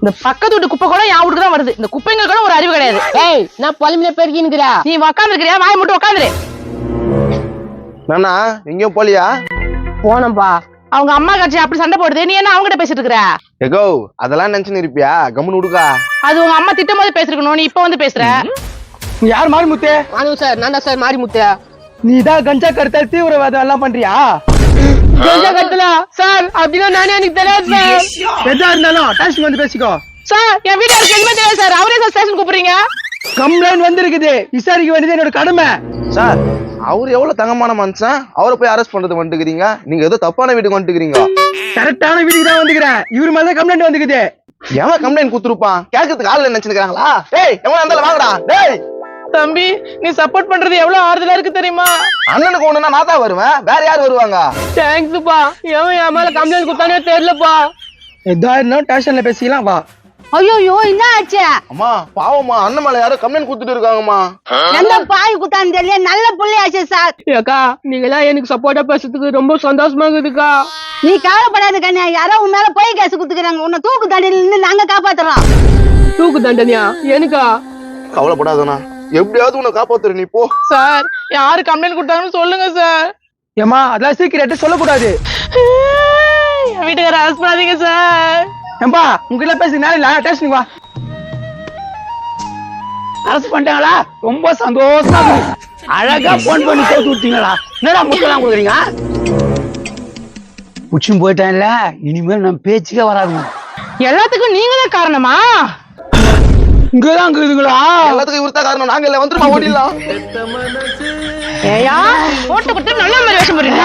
இந்த பக்கத்து வீட்டு குப்பை கூட என் வீட்டுக்கு தான் வருது. இந்த குப்பைங்க கூட ஒரு அறிவு கிடையாது. ஏய் நான் பொலிமையில பெருக்கினுக்குறா, நீ உக்காந்து இருக்கிறியா? வாய் மட்டும் உட்காந்துரு. நானா எங்கேயும் போலியா? போனப்பா. அவங்க அம்மா கட்சி அப்படி சண்டை போடுது, நீ என்ன அவங்க கிட்ட பேசிட்டு இருக்கிற? எகோ அதெல்லாம் நினைச்சுன்னு இருப்பியா? கம்முன்னு விடுக்கா. அது உங்க அம்மா திட்டும் போது பேசிருக்கணும், நீ இப்ப வந்து பேசுற. நீ யார் மாரிமுத்தே? நானும் சார், நான் தான் சார் மாரிமுத்து. நீ தான் கஞ்சா கடத்தல் தீவிரவாதம் எல்லாம் பண்றியா? கஞ்சா கடத்தலா சார்? அப்படின்னா நானே எனக்கு தெரியாது சார். எதா இருந்தாலும் ஸ்டேஷன் வந்து பேசிக்கோ. சார் என் வீட்டுக்கு எதுவுமே தெரியாது சார். அவரே சார் ஸ்டேஷன் கூப்பிடுறீங்க? கம்ப்ளைண்ட் வந்திருக்குது, விசாரிக்க வேண்டியது என்னோட கடமை. சார் அவரு எவ்வளவு தங்கமான மனுஷன், அவரை போய் அரெஸ்ட் பண்றது வந்துக்கிறீங்க. நீங்க ஏதோ தப்பான வீட்டுக்கு வந்துக்கிறீங்க. கரெக்டான வீட்டுக்கு தான் வந்துக்கிறேன். இவரு மேல கம்ப்ளைண்ட் வந்துக்குது. எவன் கம்ப்ளைண்ட் குடுத்துருப்பான்? கேட்கறதுக்கு ஆள் நினைச்சுக்கிறாங்களா? டேய் எவன் இருந்தாலும் வாங்கடா. டேய் தம்பி, நீ சப்போர்ட் பண்றது எவ்வளவு ஆறுதலா இருக்கு தெரியுமா? அண்ணனுக்கு ஒண்ணுனா நான் தான் வருவேன், வேற யார் வருவாங்க? தேங்க்ஸ்ப்பா. எவன் என் மேல கம்ப்ளைண்ட் கொடுத்தானே தெரியலப்பா. எதா இருந்தாலும் ஸ்டேஷன்ல பேசிக்கலாம் வா. ஐயோ என்ன ஆச்சு? அம்மா பாவம்மா, அண்ணன் மேல யாரோ கம்ப்ளைண்ட் கொடுத்துட்டு இருக்காங்கம்மா. எந்த பாய் குத்தான்னு தெரியல, நல்ல புள்ளையாச்சு சார். ஏக்கா நீங்க எல்லாம் எனக்கு சப்போர்ட்டா பேசுறதுக்கு ரொம்ப சந்தோஷமா இருக்குதுக்கா. நீ கவலைப்படாத கண்ணா, யாரோ உன் மேல போய் கேஸ் குத்துக்கிறாங்க. உன்னை தூக்கு தண்டில இருந்து நாங்க காப்பாத்துறோம். தூக்கு தண்டனையா? எனக்கா? கவலைப்படாதண்ணா, எப்படியாவது உன்னை காப்பாத்துற. நீ போ. சார் யாரு கம்ப்ளைண்ட் கொடுத்தாங்கன்னு சொல்லுங்க சார். ஏமா அதெல்லாம் சீக்கிரட்டு சொல்லக்கூடாது. என் வீட்டுக்கார அரெஸ்ட் பண்ணாதீங்க சார். ஏம்பா உங்ககிட்ட பேசி நேரம் இல்ல, ஸ்டேஷனுக்கு வா. அரசு பண்ணிட்டாங்களா? ரொம்ப சந்தோஷமா இருக்கு. அழகா போன் பண்ணி சேர்த்து விட்டீங்களா? என்னடா முட்டெல்லாம் கொடுக்குறீங்க? உச்சும் போயிட்டான்ல, இனிமேல் நம்ம பேச்சுக்கே வராதுங்க. எல்லாத்துக்கும் நீங்க தான் காரணமா? இங்கதான் இருக்குதுங்களா? எல்லாத்துக்கும் இவர்தான் காரணம். நாங்க இல்ல, வந்துருமா ஓடிடலாம். ஏயா போட்டு கொடுத்து நல்ல மாதிரி வேஷம் போடுறீங்க.